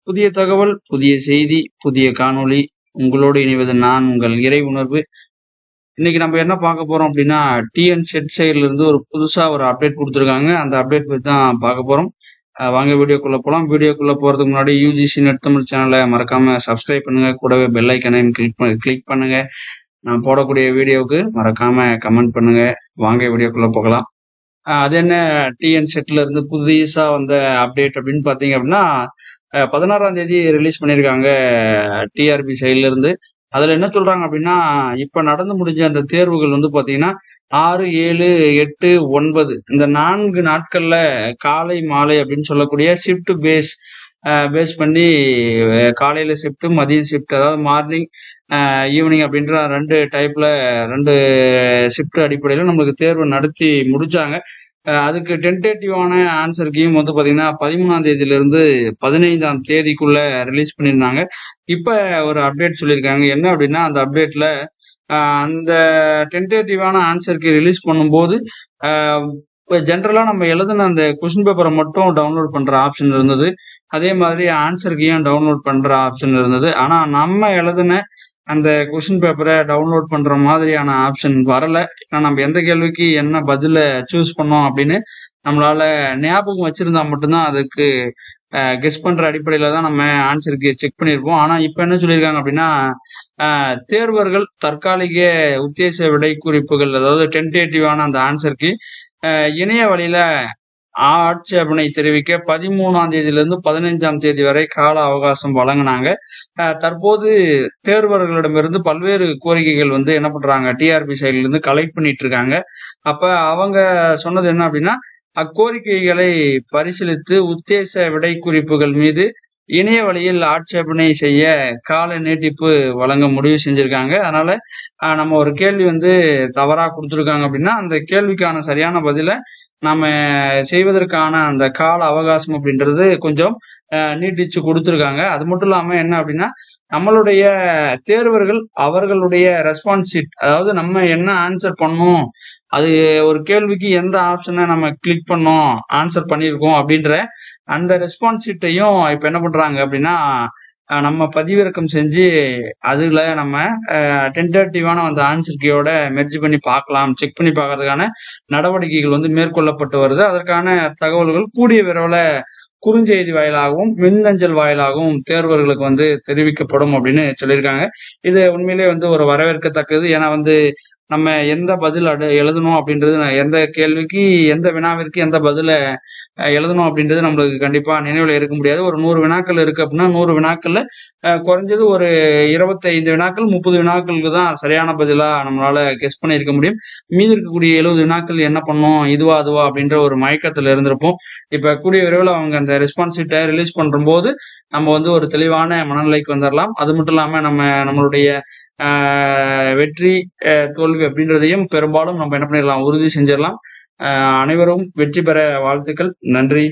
புதிய தகவல், புதிய செய்தி, புதிய காணொளி. உங்களோடு இணைவது நான் உங்கள் இறை உணர்வு. இன்னைக்கு நம்ம என்ன பார்க்க போறோம் அப்படின்னா, டிஎன் செட் சைட்ல இருந்து ஒரு புதுசா ஒரு அப்டேட் கொடுத்துருக்காங்க. அந்த அப்டேட் பத்தி தான் பார்க்க போறோம். வாங்க வீடியோக்குள்ள போலாம். வீடியோக்குள்ள போறதுக்கு முன்னாடி யூஜிசி நெட் தமிழ் சேனலை மறக்காம சப்ஸ்கிரைப் பண்ணுங்க. கூடவே பெல் ஐக்கனையும் கிளிக் பண்ணுங்க. நான் போடக்கூடிய வீடியோவுக்கு மறக்காம கமெண்ட் பண்ணுங்க. வாங்க வீடியோக்குள்ள போகலாம். அது என்ன டிஎன் செட்ல இருந்து புதுசா வந்த அப்டேட் அப்படின்னு பாத்தீங்க அப்படின்னா, 16ஆம் தேதி ரிலீஸ் பண்ணியிருக்காங்க டிஆர்பி சைட்ல இருந்து. அதுல என்ன சொல்றாங்க அப்படின்னா, இப்ப நடந்து முடிஞ்ச அந்த தேர்வுகள் வந்து பாத்தீங்கன்னா 6, 7, 8, 9 இந்த 4 நாட்கள்ல காலை மாலை அப்படின்னு சொல்லக்கூடிய ஷிஃப்ட் பேஸ் பண்ணி காலையில ஷிஃப்ட், மதியம் ஷிஃப்ட், அதாவது மார்னிங் ஈவினிங் அப்படின்ற 2 டைப்ல 2 ஷிஃப்ட் அடிப்படையில் நம்மளுக்கு தேர்வு நடத்தி முடிச்சாங்க. அதுக்கு டென்டேட்டிவான ஆன்சர் கீயும் வந்து பாத்தீங்கன்னா 13ஆம் தேதியிலிருந்து 15ஆம் தேதிக்குள்ள ரிலீஸ் பண்ணியிருந்தாங்க. இப்ப ஒரு அப்டேட் சொல்லியிருக்காங்க. என்ன அப்படின்னா, அந்த அப்டேட்ல அந்த டென்டேட்டிவான ஆன்சர் கீ ரிலீஸ் பண்ணும்போது இப்போ ஜென்ரலா நம்ம எழுதின அந்த கொஸ்டின் பேப்பரை மட்டும் டவுன்லோட் பண்ற ஆப்ஷன் இருந்தது. அதே மாதிரி ஆன்சர் கீயும் டவுன்லோட் பண்ற ஆப்ஷன் இருந்தது. ஆனா நம்ம எழுதின அந்த கொஸ்டின் பேப்பரை டவுன்லோட் பண்ற மாதிரியான ஆப்ஷன் வரல. ஏன்னா நம்ம எந்த கேள்விக்கு என்ன பதில சூஸ் பண்ணோம் அப்படின்னு நம்மளால ஞாபகம் வச்சிருந்தா மட்டும்தான் அதுக்கு கெஸ் பண்ற அடிப்படையில தான் நம்ம ஆன்சருக்கு செக் பண்ணியிருப்போம். ஆனா இப்ப என்ன சொல்லியிருக்காங்க அப்படின்னா, தேர்வர்கள் தற்காலிக உத்தேச விடை குறிப்புகள், அதாவது டென்டேட்டிவான அந்த ஆன்சருக்கு இணைய வழியில ஆட்சேபனை தெரிவிக்க 13ஆம் தேதியிலிருந்து 15ஆம் தேதி வரை கால அவகாசம் வழங்கினாங்க. தற்போது தேர்வர்களிடமிருந்து பல்வேறு கோரிக்கைகள் வந்து என்ன பண்றாங்க, டிஆர்பி சைட்ல இருந்து கலெக்ட் பண்ணிட்டு இருக்காங்க. அப்ப அவங்க சொன்னது என்ன அப்படின்னா, அக்கோரிக்கைகளை பரிசீலித்து உத்தேச விடை குறிப்புகள் மீது இணைய வழியில் ஆட்சேபனை செய்ய கால நீட்டிப்பு வழங்க முடிவு செஞ்சிருக்காங்க. அதனால நம்ம ஒரு கேள்வி வந்து தவறா கொடுத்துருக்காங்க அப்படின்னா, அந்த கேள்விக்கான சரியான பதில நம்ம செய்வதற்கான அந்த கால அவகாசம் அப்படின்றது கொஞ்சம் நீட்டிச்சு கொடுத்துருக்காங்க. அது மட்டும் இல்லாம என்ன அப்படின்னா, நம்மளுடைய தேர்வர்கள் அவர்களுடைய ரெஸ்பான்ஸ் ஷீட், அதாவது நம்ம என்ன ஆன்சர் பண்ணோம், அது ஒரு கேள்விக்கு எந்த ஆப்ஷனை நம்ம கிளிக் பண்ணோம், ஆன்சர் பண்ணியிருக்கோம் அப்படின்ற அந்த ரெஸ்பான்ஸ் ஷீட்டையும் இப்ப என்ன பண்றாங்க அப்படின்னா, நம்ம பதிவிறக்கம் செஞ்சு அதுல நம்ம டென்டேட்டிவான அந்த ஆன்சர் கீயோட மெர்ஜ் பண்ணி பார்க்கலாம், செக் பண்ணி பார்க்கறதுக்கான நடவடிக்கைகள் வந்து மேற்கொள்ளப்பட்டு வருது. அதற்கான தகவல்கள் கூடிய விரைவில் குறுஞ்செய்தி வாயிலாகவும் மின்னஞ்சல் வாயிலாகவும் தேர்வர்களுக்கு வந்து தெரிவிக்கப்படும் அப்படின்னு சொல்லியிருக்காங்க. இது உண்மையிலே வந்து ஒரு வரவேற்கத்தக்கது. ஏன்னா வந்து நம்ம எந்த பதில் எழுதணும் அப்படின்றது, எந்த கேள்விக்கு எந்த வினாவிற்கு எந்த பதில எழுதணும் அப்படின்றது நம்மளுக்கு கண்டிப்பா நினைவுல இருக்க முடியாது. ஒரு 100 வினாக்கள் இருக்கு அப்படின்னா 100 வினாக்கள்ல குறைஞ்சது ஒரு 25 வினாக்கள் 30 வினாக்களுக்கு தான் சரியான பதிலா நம்மளால கெஸ் பண்ணியிருக்க முடியும். மீதி இருக்கக்கூடிய 70 வினாக்கள் என்ன பண்ணோம், இதுவா அதுவா அப்படின்ற ஒரு மயக்கத்துல இருந்திருப்போம். இப்ப கூடிய விரைவில் அவங்க அந்த ரெஸ்பான்ஸ் ஷீட்டை ரிலீஸ் பண்ணும்போது நம்ம வந்து ஒரு தெளிவான மனநிலைக்கு வந்துடலாம். அது மட்டும் இல்லாம நம்மளுடைய வெற்றி தோல்வி அப்படின்றதையும் பெரும்பாலும் நம்ம என்ன பண்ணிடலாம், உறுதி செஞ்சிடலாம். அனைவரும் வெற்றி பெற வாழ்த்துக்கள். நன்றி.